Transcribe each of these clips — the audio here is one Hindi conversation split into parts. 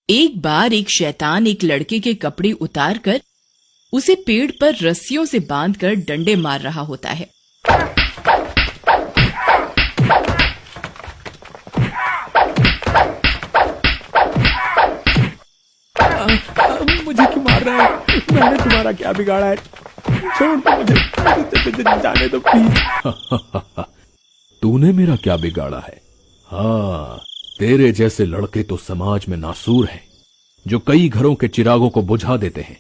एक बार एक शैतान एक लड़के के कपड़े उतारकर उसे पेड़ पर रस्सियों से बांधकर डंडे मार रहा होता है। मुझे क्यों मार रहा है? मैंने तुम्हारा क्या बिगाड़ा है? छोड़ दो मुझे जाने दो प्लीज। तूने मेरा क्या बिगाड़ा है? हाँ, तेरे जैसे लड़के तो समाज में नासूर हैं, जो कई घरों के चिरागों को बुझा देते हैं।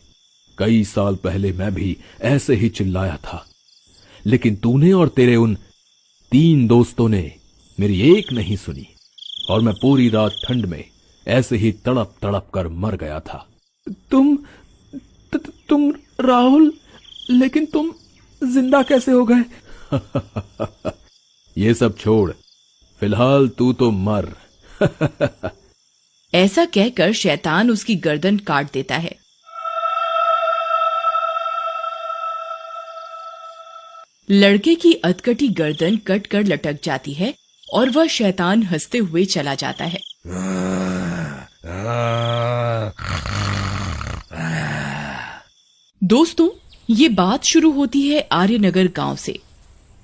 कई साल पहले मैं भी ऐसे ही चिल्लाया था, लेकिन तूने और तेरे उन 3 दोस्तों ने मेरी एक नहीं सुनी और मैं पूरी रात ठंड में ऐसे ही तड़प तड़प कर मर गया था। तुम राहुल, लेकिन तुम जिंदा कैसे हो गए? ये सब छोड़, फिलहाल तू तो मर। ऐसा कहकर शैतान उसकी गर्दन काट देता है। लड़के की अधकटी गर्दन कट कर लटक जाती है और वह शैतान हंसते हुए चला जाता है। दोस्तों, ये बात शुरू होती है आर्यनगर गांव से,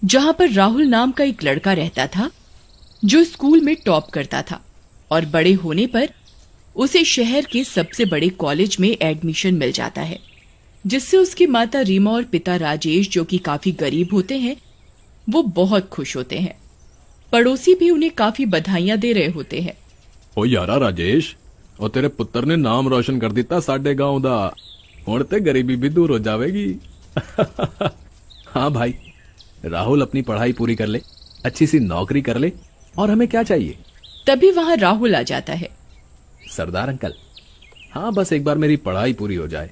जहां पर राहुल नाम का एक लड़का रहता था जो स्कूल में टॉप करता था और बड़े होने पर उसे शहर के सबसे बड़े कॉलेज में एडमिशन मिल जाता है, जिससे उसकी माता रीमा और पिता राजेश, जो कि काफी गरीब होते हैं, वो बहुत खुश होते हैं। पड़ोसी भी उन्हें काफी बधाइयां दे रहे होते हैं। ओ यारा राजेश, और तेरे पुत्र ने नाम रोशन कर दिता साडे गांव दा। हुण ते गरीबी भी दूर हो जाएगी। हाँ भाई, राहुल अपनी पढ़ाई पूरी कर ले, अच्छी सी नौकरी कर ले, और हमें क्या चाहिए। तभी वहां राहुल आ जाता है। सरदार अंकल, हाँ बस एक बार मेरी पढ़ाई पूरी हो जाए,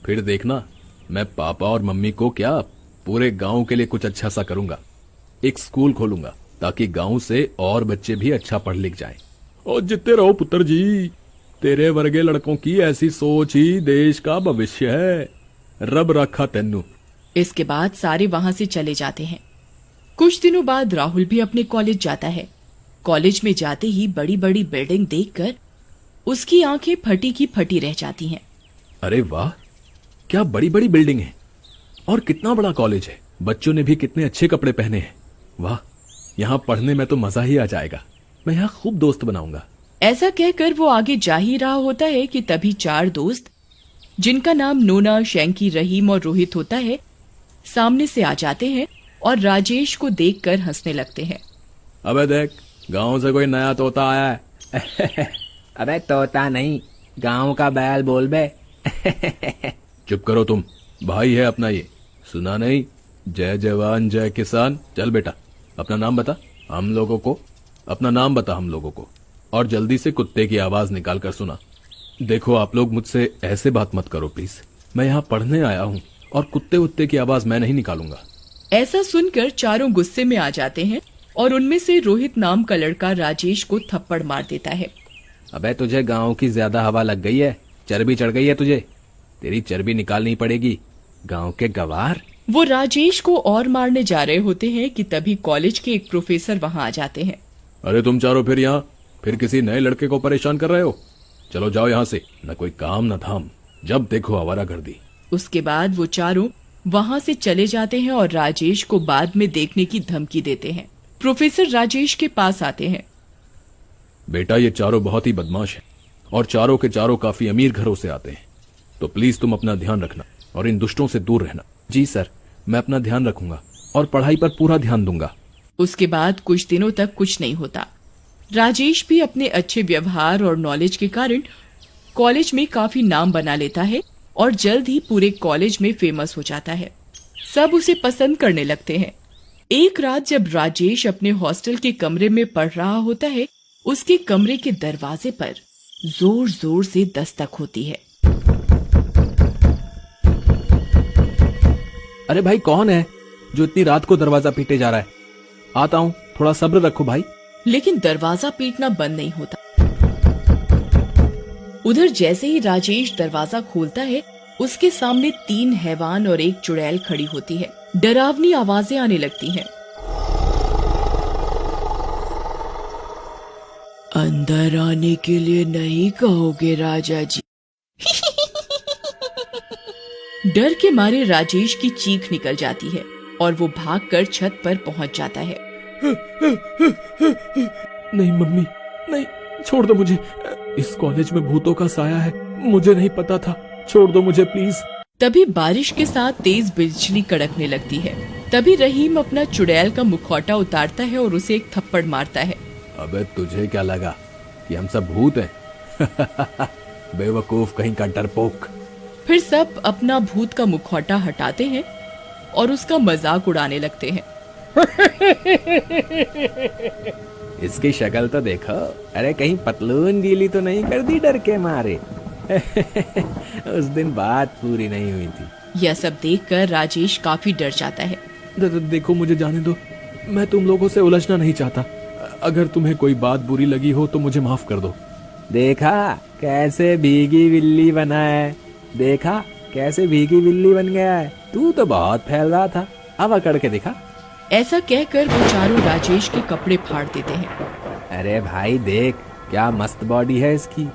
फिर देखना मैं पापा और मम्मी को क्या पूरे गांव के लिए कुछ अच्छा सा करूंगा। एक स्कूल खोलूंगा ताकि गांव से और बच्चे भी अच्छा पढ़ लिख जाएं। और जितने रहो पुत्र जी, तेरे वर्गे लड़कों की ऐसी सोच ही देश का भविष्य है। रब रखा तेनू। इसके बाद सारे वहां से चले जाते हैं। कुछ दिनों बाद राहुल भी अपने कॉलेज जाता है। कॉलेज में जाते ही बड़ी बड़ी बिल्डिंग देखकर उसकी आंखें फटी की फटी रह जाती हैं। अरे वाह, क्या बड़ी बड़ी बिल्डिंग है और कितना बड़ा कॉलेज है। बच्चों ने भी कितने अच्छे कपड़े पहने हैं। वाह, यहाँ पढ़ने में तो मजा ही आ जाएगा। मैं यहाँ खूब दोस्त बनाऊंगा। ऐसा कहकर वो आगे जा ही रहा होता है कि तभी 4 दोस्त, जिनका नाम नोना, शैंकी, रहीम और रोहित होता है, सामने से आ जाते हैं और राजेश को देखकर हंसने लगते हैं। अबे देख, गांव से कोई नया तोता आया है। अबे तोता नहीं, गांव का बैल बोल बे। चुप करो तुम, भाई है अपना ये, सुना नहीं? जय जवान जय किसान। चल बेटा, अपना नाम बता हम लोगों को, अपना नाम बता हम लोगों को, और जल्दी से कुत्ते की आवाज निकाल कर सुना। देखो आप लोग मुझसे ऐसे बात मत करो प्लीज, मैं यहाँ पढ़ने आया हूँ और कुत्ते उत्ते की आवाज मैं नहीं निकालूंगा। ऐसा सुनकर चारों गुस्से में आ जाते हैं और उनमें से रोहित नाम का लड़का राजेश को थप्पड़ मार देता है। अबे तुझे गांव की ज्यादा हवा लग गई है, चर्बी चढ़ गई है तुझे, तेरी चर्बी निकालनी पड़ेगी गांव के गवार। वो राजेश को और मारने जा रहे होते हैं कि तभी कॉलेज के एक प्रोफेसर वहां आ जाते हैं। अरे तुम चारों फिर यहाँ फिर किसी नए लड़के को परेशान कर रहे हो? चलो जाओ यहाँ से, न कोई काम न धाम, जब देखो आवारागर्दी। उसके बाद वो चारों वहां से चले जाते हैं और राजेश को बाद में देखने की धमकी देते हैं। प्रोफेसर राजेश के पास आते हैं। बेटा, ये चारों बहुत ही बदमाश हैं और चारों के चारों काफी अमीर घरों से आते हैं, तो प्लीज तुम अपना ध्यान रखना और इन दुष्टों से दूर रहना। जी सर, मैं अपना ध्यान रखूंगा और पढ़ाई पर पूरा ध्यान दूंगा। उसके बाद कुछ दिनों तक कुछ नहीं होता। राजेश भी अपने अच्छे व्यवहार और नॉलेज के कारण कॉलेज में काफी नाम बना लेता है और जल्द ही पूरे कॉलेज में फेमस हो जाता है। सब उसे पसंद करने लगते हैं। एक रात जब राजेश अपने हॉस्टल के कमरे में पढ़ रहा होता है, उसके कमरे के दरवाजे पर जोर जोर से दस्तक होती है। अरे भाई, कौन है जो इतनी रात को दरवाजा पीटे जा रहा है? आता हूँ, थोड़ा सब्र रखो भाई। लेकिन दरवाजा पीटना बंद नहीं होता। उधर जैसे ही राजेश दरवाजा खोलता है, उसके सामने 3 हैवान और एक चुड़ैल खड़ी होती है। डरावनी आवाजें आने लगती हैं। अंदर आने के लिए नहीं कहोगे राजा जी? डर के मारे राजेश की चीख निकल जाती है और वो भागकर छत पर पहुंच जाता है। नहीं मम्मी, नहीं, छोड़ दो मुझे। इस कॉलेज में भूतों का साया है, मुझे नहीं पता था। छोड़ दो मुझे प्लीज। तभी बारिश के साथ तेज बिजली कड़कने लगती है। तभी रहीम अपना चुड़ैल का मुखौटा उतारता है और उसे एक थप्पड़ मारता है। अबे तुझे क्या लगा कि हम सब भूत हैं? बेवकूफ कहीं का डरपोक। फिर सब अपना भूत का मुखौटा हटाते हैं और उसका मजाक उड़ाने लगते हैं। इसकी शक्ल तो देखो, अरे कहीं पतलून गीली तो नहीं कर दी डर के मारे? उस दिन बात पूरी नहीं हुई थी। यह सब देखकर राजेश काफी डर जाता है। देखो मुझे जाने दो, मैं तुम लोगों से उलझना नहीं चाहता। अगर तुम्हें कोई बात बुरी लगी हो तो मुझे माफ कर दो। देखा कैसे भीगी बिल्ली बना है, देखा कैसे भीगी बिल्ली बन गया है। तू तो बहुत फैल रहा था, अब अकड़ के दिखा। ऐसा कहकर वो चारों राजेश के कपड़े फाड़ देते हैं। अरे भाई देख क्या मस्त बॉडी है इसकी,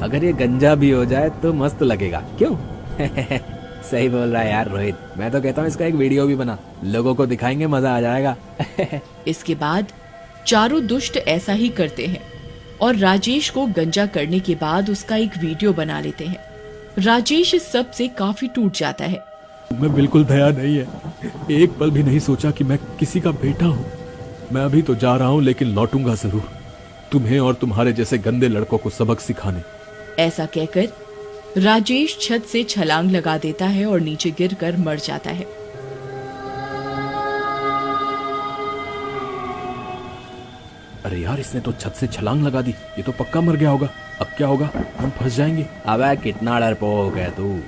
अगर ये गंजा भी हो जाए तो मस्त लगेगा, क्यों? सही बोल रहा है यार रोहित, मैं तो कहता हूँ इसका एक वीडियो भी बना, लोगों को दिखाएंगे, मजा आ जाएगा। इसके बाद चारों दुष्ट ऐसा ही करते हैं और राजेश को गंजा करने के बाद उसका एक वीडियो बना लेते हैं। राजेश इस सब से काफी टूट जाता है। मैं बिल्कुल दया नहीं है, एक पल भी नहीं सोचा कि मैं किसी का बेटा हूँ। मैं अभी तो जा रहा हूँ लेकिन लौटूंगा जरूर, तुम्हें और तुम्हारे जैसे गंदे लड़कों को सबक सिखाने। ऐसा कहकर राजेश छत से छलांग लगा देता है और नीचे गिरकर मर जाता है। अरे यार, इसने तो छत से छलांग लगा दी, ये तो पक्का मर गया होगा। अब क्या होगा, हम फंस जाएंगे। अबे कितना डरपोक है तू,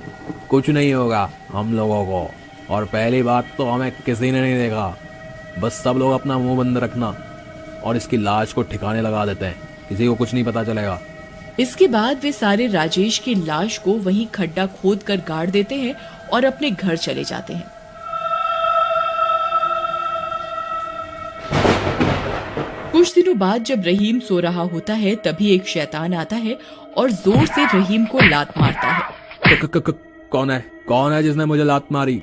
कुछ नहीं होगा हम लोगों को। और पहली बात तो हमें किसी ने नहीं देखा, बस सब लोग अपना मुंह बंद रखना और इसकी लाश को ठिकाने लगा देते हैं, किसी को कुछ नहीं पता चलेगा। इसके बाद वे सारे राजेश की लाश को वहीं खड्डा खोद कर गाड़ देते हैं और अपने घर चले जाते हैं। कुछ दिनों बाद जब रहीम सो रहा होता है तभी एक शैतान आता है और जोर से रहीम को लात मारता है। कौन है जिसने मुझे लात मारी?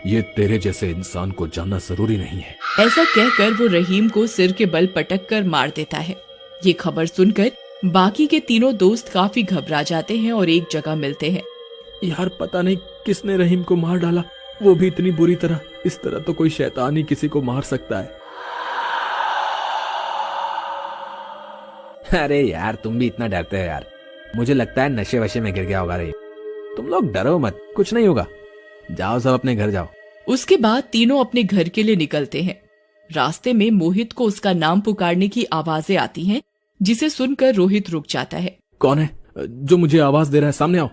ये तेरे जैसे इंसान को जानना जरूरी नहीं है। ऐसा कहकर वो रहीम को सिर के बल पटक कर मार देता है। ये खबर सुनकर बाकी के तीनों दोस्त काफी घबरा जाते हैं और एक जगह मिलते हैं। यार पता नहीं किसने रहीम को मार डाला, वो भी इतनी बुरी तरह। इस तरह तो कोई शैतान ही किसी को मार सकता है। अरे यार तुम भी इतना डरते हो यार, मुझे लगता है नशे वशे में गिर गया होगा रहीम। तुम लोग डरो मत, कुछ नहीं होगा, जाओ सब अपने घर जाओ। उसके बाद तीनों अपने घर के लिए निकलते हैं। रास्ते में मोहित को उसका नाम पुकारने की आवाजें आती हैं, जिसे सुनकर रोहित रुक जाता है। कौन है जो मुझे आवाज दे रहा है, सामने आओ।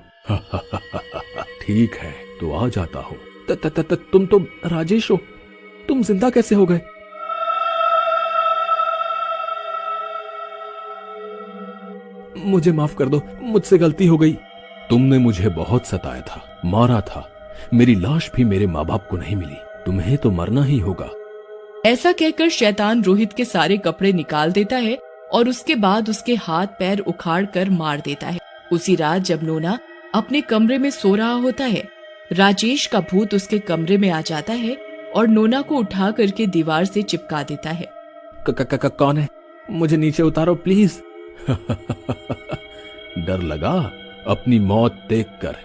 ठीक है तो आ जाता हूँ। तुम तो राजेश हो, तुम जिंदा कैसे हो गए? मुझे माफ कर दो, मुझसे गलती हो गई। तुमने मुझे बहुत सताया था, मारा था, मेरी लाश भी मेरे माँ बाप को नहीं मिली, तुम्हें तो मरना ही होगा। ऐसा कहकर शैतान रोहित के सारे कपड़े निकाल देता है और उसके बाद उसके हाथ पैर उखाड़ कर मार देता है। उसी रात जब नोना अपने कमरे में सो रहा होता है, राजेश का भूत उसके कमरे में आ जाता है और नोना को उठा करके दीवार से चिपका देता है। कौन है? मुझे नीचे उतारो प्लीज। डर लगा अपनी मौत देखकर?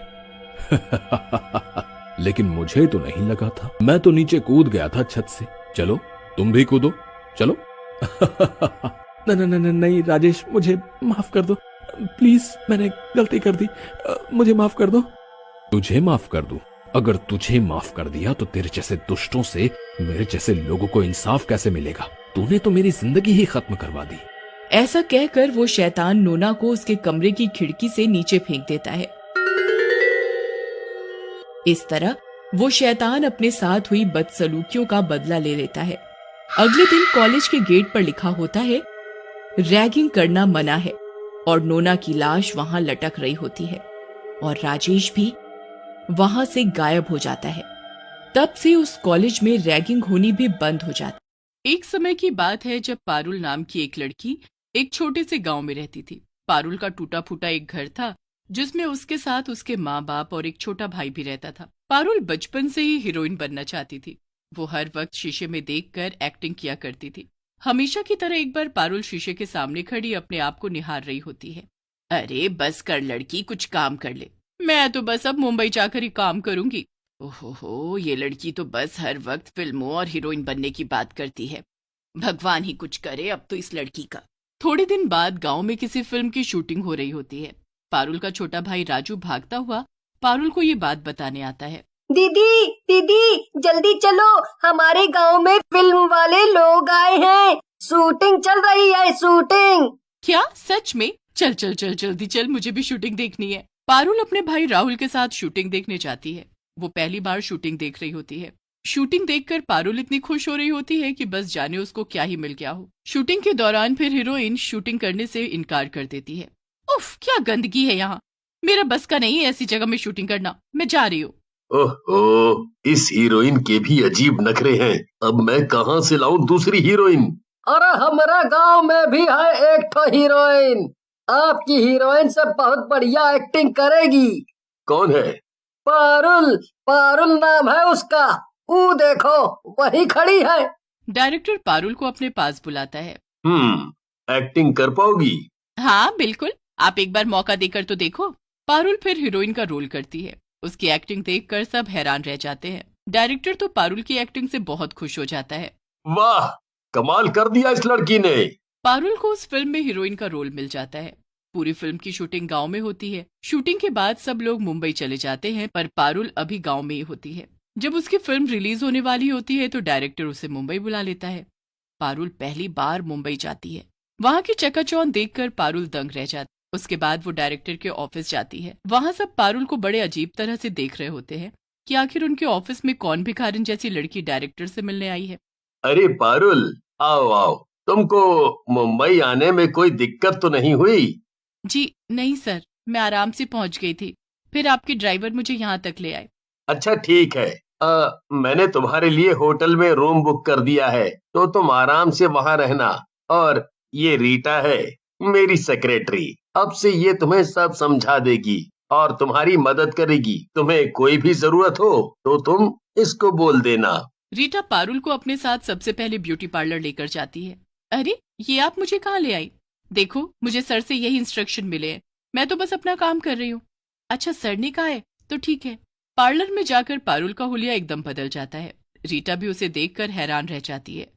लेकिन मुझे तो नहीं लगा था, मैं तो नीचे कूद गया था छत से। चलो तुम भी कूदो, चलो। नहीं राजेश, मुझे माफ कर दो प्लीज, मैंने गलती कर दी, मुझे माफ कर दो। तुझे माफ कर दूं? अगर तुझे माफ कर दिया तो तेरे जैसे दुष्टों से मेरे जैसे लोगों को इंसाफ कैसे मिलेगा? तूने तो मेरी जिंदगी ही खत्म करवा दी। ऐसा कहकर वो शैतान नोना को उसके कमरे की खिड़की से नीचे फेंक देता है। इस तरह वो शैतान अपने साथ हुई बदसलूकियों का बदला ले लेता है। अगले दिन कॉलेज के गेट पर लिखा होता है, रैगिंग करना मना है, और नोना की लाश वहां लटक रही होती है और राजेश भी वहां से गायब हो जाता है। तब से उस कॉलेज में रैगिंग होनी भी बंद हो जाती। एक समय की बात है जब पारुल नाम की एक लड़की एक छोटे से गांव में रहती थी। पारुल का टूटा फूटा एक घर था जिसमें उसके साथ उसके माँ बाप और एक छोटा भाई भी रहता था। पारुल बचपन से ही हीरोइन बनना चाहती थी। वो हर वक्त शीशे में देखकर एक्टिंग किया करती थी। हमेशा की तरह एक बार पारुल शीशे के सामने खड़ी अपने आप को निहार रही होती है। अरे बस कर लड़की, कुछ काम कर ले। मैं तो बस अब मुंबई जाकर ही काम करूंगी। ओहो, ये लड़की तो बस हर वक्त फिल्मों और हीरोइन बनने की बात करती है। भगवान ही कुछ करे अब तो इस लड़की का। थोड़े दिन बाद गांव में किसी फिल्म की शूटिंग हो रही होती है। पारुल का छोटा भाई राजू भागता हुआ पारुल को ये बात बताने आता है। दीदी दीदी जल्दी चलो, हमारे गांव में फिल्म वाले लोग आए हैं, शूटिंग चल रही है, शूटिंग। क्या सच में? चल चल चल जल्दी चल, मुझे भी शूटिंग देखनी है। पारुल अपने भाई राहुल के साथ शूटिंग देखने जाती है। वो पहली बार शूटिंग देख रही होती है। शूटिंग देखकर पारुल इतनी खुश हो रही होती है कि बस जाने उसको क्या ही मिल गया हो। शूटिंग के दौरान फिर हीरोइन शूटिंग करने से इनकार कर देती है। उफ, क्या गंदगी है यहाँ, मेरा बस का नहीं है ऐसी जगह में शूटिंग करना, मैं जा रही हूँ। ओहो, इस हीरोइन के भी अजीब नखरे हैं। अब मैं कहाँ से लाऊं दूसरी हीरोइन? अरे हमारा गांव में भी है एक तो हीरोइन, आपकी हीरोइन से बहुत बढ़िया एक्टिंग करेगी। कौन है? पारुल, पारुल नाम है उसका, वो देखो वही खड़ी है। डायरेक्टर पारुल को अपने पास बुलाता है। एक्टिंग कर पाओगी? हाँ बिल्कुल, आप एक बार मौका देकर तो देखो। पारुल फिर हीरोइन का रोल करती है। उसकी एक्टिंग देखकर सब हैरान रह जाते हैं। डायरेक्टर तो पारुल की एक्टिंग से बहुत खुश हो जाता है। वाह, कमाल कर दिया इस लड़की ने। पारुल को उस फिल्म में हीरोइन का रोल मिल जाता है। पूरी फिल्म की शूटिंग गांव में होती है। शूटिंग के बाद सब लोग मुंबई चले जाते हैं, पर पारुल अभी गांव में ही होती है। जब उसकी फिल्म रिलीज होने वाली होती है तो डायरेक्टर उसे मुंबई बुला लेता है। पारुल पहली बार मुंबई जाती है। वहाँ की चकाचौंध देखकर पारुल दंग रह जाती। उसके बाद वो डायरेक्टर के ऑफिस जाती है। वहाँ सब पारुल को बड़े अजीब तरह से देख रहे होते हैं कि आखिर उनके ऑफिस में कौन भिखारिन जैसी लड़की डायरेक्टर से मिलने आई है। अरे पारुल, आओ आओ, तुमको मुंबई आने में कोई दिक्कत तो नहीं हुई? जी नहीं सर, मैं आराम से पहुंच गई थी, फिर आपके ड्राइवर मुझे यहाँ तक ले आए। अच्छा ठीक है, मैंने तुम्हारे लिए होटल में रूम बुक कर दिया है, तो तुम आराम से वहाँ रहना। और ये रीटा है, मेरी सेक्रेटरी। अब से ये तुम्हें सब समझा देगी और तुम्हारी मदद करेगी। तुम्हें कोई भी जरूरत हो तो तुम इसको बोल देना। रीटा पारुल को अपने साथ सबसे पहले ब्यूटी पार्लर लेकर जाती है। अरे ये आप मुझे कहाँ ले आई? देखो, मुझे सर से यही इंस्ट्रक्शन मिले हैं, मैं तो बस अपना काम कर रही हूँ। अच्छा सर ने कहा है तो ठीक है। पार्लर में जाकर पारुल का हुलिया एकदम बदल जाता है। रीटा भी उसे देखकर हैरान रह जाती है।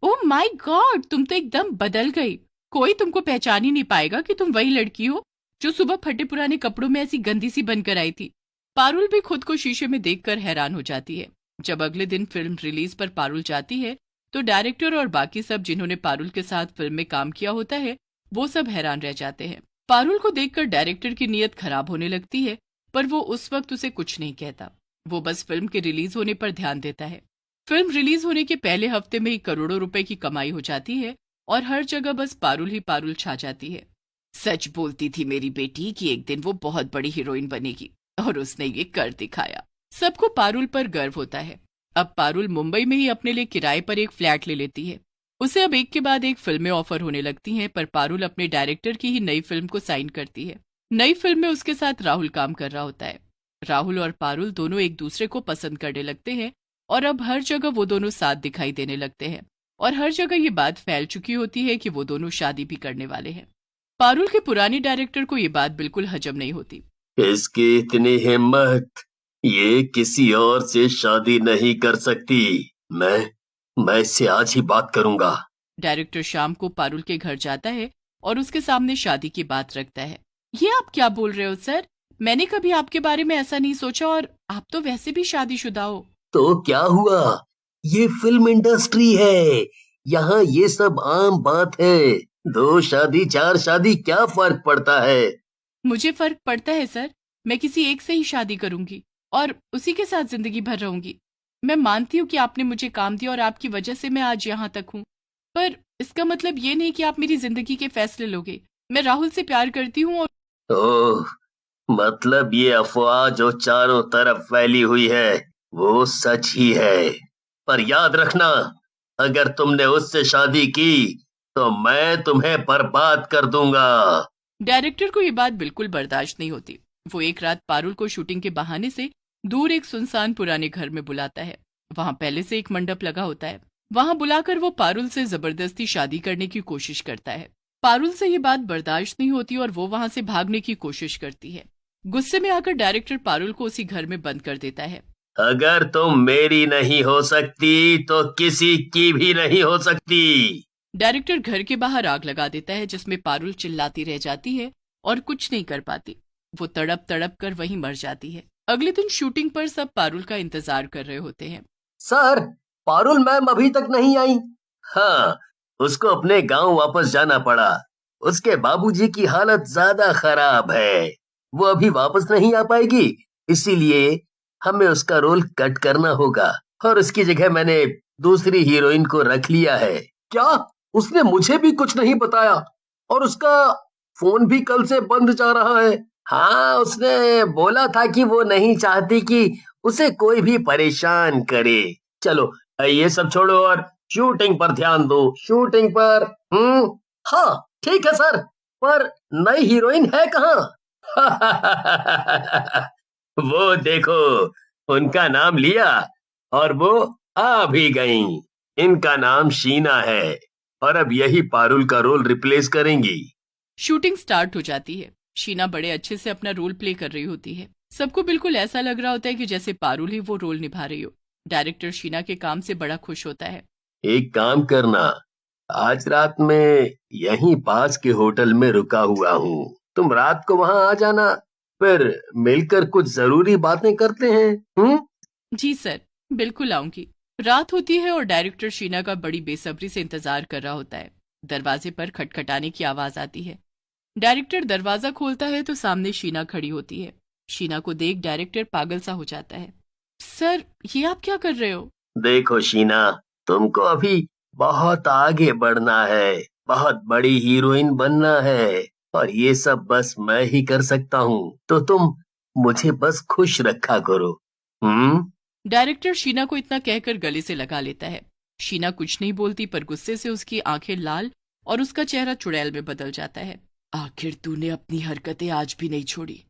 ओह माय गॉड, तुम तो एकदम बदल गई। कोई तुमको पहचान ही नहीं पाएगा कि तुम वही लड़की हो जो सुबह फटे पुराने कपड़ों में ऐसी गंदी सी बनकर आई थी। पारुल भी खुद को शीशे में देखकर हैरान हो जाती है। जब अगले दिन फिल्म रिलीज पर पारुल जाती है तो डायरेक्टर और बाकी सब जिन्होंने पारुल के साथ फिल्म में काम किया होता है वो सब हैरान रह जाते हैं। पारुल को देखकर डायरेक्टर की नीयत खराब होने लगती है, पर वो उस वक्त उसे कुछ नहीं कहता। वो बस फिल्म के रिलीज होने पर ध्यान देता है। फिल्म रिलीज होने के पहले हफ्ते में ही करोड़ों रुपए की कमाई हो जाती है और हर जगह बस पारुल ही पारुल छा जाती है। सच बोलती थी मेरी बेटी कि एक दिन वो बहुत बड़ी हीरोइन बनेगी, और उसने ये कर दिखाया। सबको पारुल पर गर्व होता है। अब पारुल मुंबई में ही अपने लिए किराए पर एक फ्लैट ले लेती है। उसे अब एक के बाद एक फिल्में ऑफर होने लगती हैं, पर पारुल अपने डायरेक्टर की ही नई फिल्म को साइन करती है। नई फिल्म में उसके साथ राहुल काम कर रहा होता है। राहुल और पारुल दोनों एक दूसरे को पसंद करने लगते हैं और अब हर जगह वो दोनों साथ दिखाई देने लगते हैं और हर जगह ये बात फैल चुकी होती है कि वो दोनों शादी भी करने वाले हैं। पारुल के पुराने डायरेक्टर को ये बात बिल्कुल हजम नहीं होती। इसकी इतनी हिम्मत, ये किसी और से शादी नहीं कर सकती। मैं इससे आज ही बात करूंगा। डायरेक्टर शाम को पारुल के घर जाता है और उसके सामने शादी की बात रखता है। ये आप क्या बोल रहे हो सर? मैंने कभी आपके बारे में ऐसा नहीं सोचा, और आप तो वैसे भी शादीशुदा हो। तो क्या हुआ, ये फिल्म इंडस्ट्री है, यहाँ ये सब आम बात है। 2 शादी 4 शादी क्या फर्क पड़ता है? मुझे फर्क पड़ता है सर। मैं किसी एक से ही शादी करूंगी और उसी के साथ जिंदगी भर रहूंगी। मैं मानती हूँ कि आपने मुझे काम दिया और आपकी वजह से मैं आज यहाँ तक हूँ, पर इसका मतलब ये नहीं कि आप मेरी जिंदगी के फैसले लोगे। मैं राहुल से प्यार करती हूँ और ओह, मतलब ये अफवाह जो चारों तरफ फैली हुई है वो सच ही है। पर याद रखना, अगर तुमने उससे शादी की तो मैं तुम्हें बर्बाद कर दूंगा। डायरेक्टर को ये बात बिल्कुल बर्दाश्त नहीं होती। वो एक रात पारुल को शूटिंग के बहाने से दूर एक सुनसान पुराने घर में बुलाता है। वहां पहले से एक मंडप लगा होता है। वहां बुलाकर वो पारुल से जबरदस्ती शादी करने की कोशिश करता है। पारुल से ये बात बर्दाश्त नहीं होती और वो वहां से भागने की कोशिश करती है। गुस्से में आकर डायरेक्टर पारुल को उसी घर में बंद कर देता है। अगर तुम मेरी नहीं हो सकती तो किसी की भी नहीं हो सकती। डायरेक्टर घर के बाहर आग लगा देता है, जिसमें पारुल चिल्लाती रह जाती है और कुछ नहीं कर पाती। वो तड़प तड़प कर वहीं मर जाती है। अगले दिन शूटिंग पर सब पारुल का इंतजार कर रहे होते हैं। सर, पारुल मैम अभी तक नहीं आई। हाँ, उसको अपने गांव वापस जाना पड़ा। उसके बाबूजी की हालत ज्यादा खराब है, वो अभी वापस नहीं आ पाएगी। इसीलिए हमें उसका रोल कट करना होगा और उसकी जगह मैंने दूसरी हीरोइन को रख लिया है। क्या? उसने मुझे भी कुछ नहीं बताया और उसका फोन भी कल से बंद जा रहा है। हाँ, उसने बोला था कि वो नहीं चाहती कि उसे कोई भी परेशान करे। चलो ये सब छोड़ो और शूटिंग पर ध्यान दो। शूटिंग पर। हाँ ठीक है सर, पर नई हीरोइन है कहाँ? वो देखो, उनका नाम लिया और वो आ भी गईं। इनका नाम शीना है और अब यही पारुल का रोल रिप्लेस करेंगी। शूटिंग स्टार्ट हो जाती है। शीना बड़े अच्छे से अपना रोल प्ले कर रही होती है। सबको बिल्कुल ऐसा लग रहा होता है कि जैसे पारुल ही वो रोल निभा रही हो। डायरेक्टर शीना के काम से बड़ा खुश होता है। एक काम करना, आज रात में यहीं पास के होटल में रुका हुआ हूँ, तुम रात को वहां आ जाना, फिर मिलकर कुछ जरूरी बातें करते हैं। जी सर, बिल्कुल आऊंगी। रात होती है और डायरेक्टर शीना का बड़ी बेसब्री से इंतजार कर रहा होता है। दरवाजे पर खटखटाने की आवाज आती है। डायरेक्टर दरवाजा खोलता है तो सामने शीना खड़ी होती है। शीना को देख डायरेक्टर पागल सा हो जाता है। सर, ये आप क्या कर रहे हो? देखो शीना, तुमको अभी बहुत आगे बढ़ना है, बहुत बड़ी हीरोइन बनना है और ये सब बस मैं ही कर सकता हूँ, तो तुम मुझे बस खुश रखा करो। डायरेक्टर शीना को इतना कहकर गले से लगा लेता है। शीना कुछ नहीं बोलती, पर गुस्से से उसकी आंखें लाल और उसका चेहरा चुड़ैल में बदल जाता है। आखिर तूने अपनी हरकतें आज भी नहीं छोड़ी,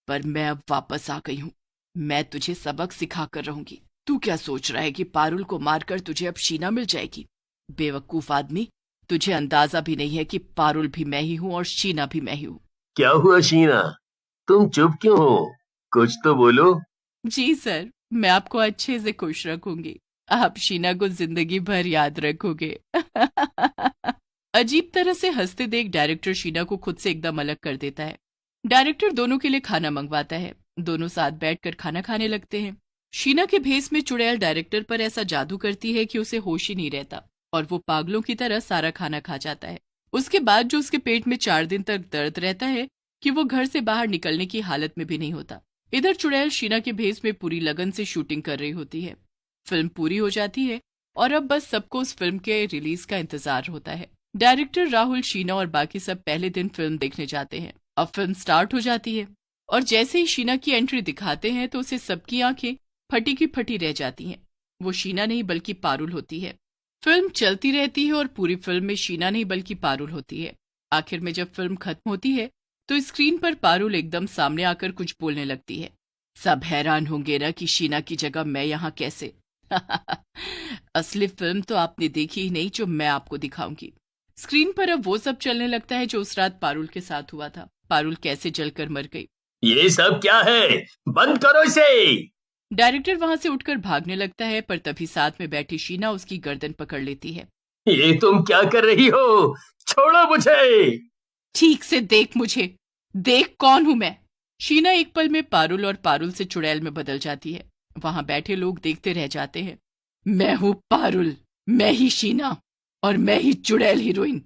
पर मैं अब वापस आ गई हूँ। मैं तुझे सबक सिखा कर रहूंगी। तू क्या सोच रहा है कि पारुल को मारकर तुझे अब शीना मिल जाएगी? बेवकूफ आदमी, तुझे अंदाजा भी नहीं है कि पारुल भी मैं ही हूँ और शीना भी मैं ही हूँ। क्या हुआ शीना, तुम चुप क्यों हो? कुछ तो बोलो। जी सर, मैं आपको अच्छे से खुश रखूंगी। आप शीना को जिंदगी भर याद रखोगे। अजीब तरह से हंसते देख डायरेक्टर शीना को खुद से एकदम अलग कर देता है। डायरेक्टर दोनों के लिए खाना मंगवाता है। दोनों साथ बैठकर खाना खाने लगते हैं। शीना के भेस में चुड़ैल डायरेक्टर पर ऐसा जादू करती है कि उसे होश ही नहीं रहता और वो पागलों की तरह सारा खाना खा जाता है। उसके बाद जो उसके पेट में 4 दिन तक दर्द रहता है कि वो घर से बाहर निकलने की हालत में भी नहीं होता। इधर चुड़ैल शीना के भेस में पूरी लगन से शूटिंग कर रही होती है। फिल्म पूरी हो जाती है और अब बस सबको उस फिल्म के रिलीज का इंतजार होता है। डायरेक्टर राहुल, शीना और बाकी सब पहले दिन फिल्म देखने जाते हैं। अब फिल्म स्टार्ट हो जाती है और जैसे ही शीना की एंट्री दिखाते हैं तो उसे सबकी आंखें फटी की फटी रह जाती हैं। वो शीना नहीं बल्कि पारुल होती है। फिल्म चलती रहती है और पूरी फिल्म में शीना नहीं बल्कि पारुल होती है। आखिर में जब फिल्म खत्म होती है तो स्क्रीन पर पारुल एकदम सामने आकर कुछ बोलने लगती है। सब हैरान होंगे ना कि शीना की जगह मैं यहाँ कैसे। असली फिल्म तो आपने देखी ही नहीं जो मैं आपको दिखाऊंगी। स्क्रीन पर अब वो सब चलने लगता है जो उस रात पारुल के साथ हुआ था। पारुल कैसे जलकर मर गई। ये सब क्या है? बंद करो इसे। डायरेक्टर वहां से उठकर भागने लगता है, पर तभी साथ में बैठी शीना उसकी गर्दन पकड़ लेती है। ये तुम क्या कर रही हो? छोड़ो मुझे। ठीक से देख मुझे, देख कौन हूं मैं। शीना एक पल में पारुल और पारुल से चुड़ैल में बदल जाती है। वहां बैठे लोग देखते रह जाते हैं। मैं हूं पारुल, मैं ही शीना और मैं ही चुड़ैल हीरोइन।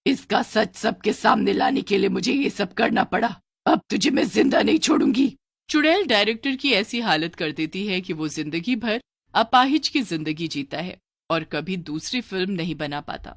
इसका सच सबके सामने लाने के लिए मुझे ये सब करना पड़ा। अब तुझे मैं जिंदा नहीं छोड़ूंगी। चुड़ैल डायरेक्टर की ऐसी हालत कर देती है कि वो जिंदगी भर अपाहिज की जिंदगी जीता है और कभी दूसरी फिल्म नहीं बना पाता।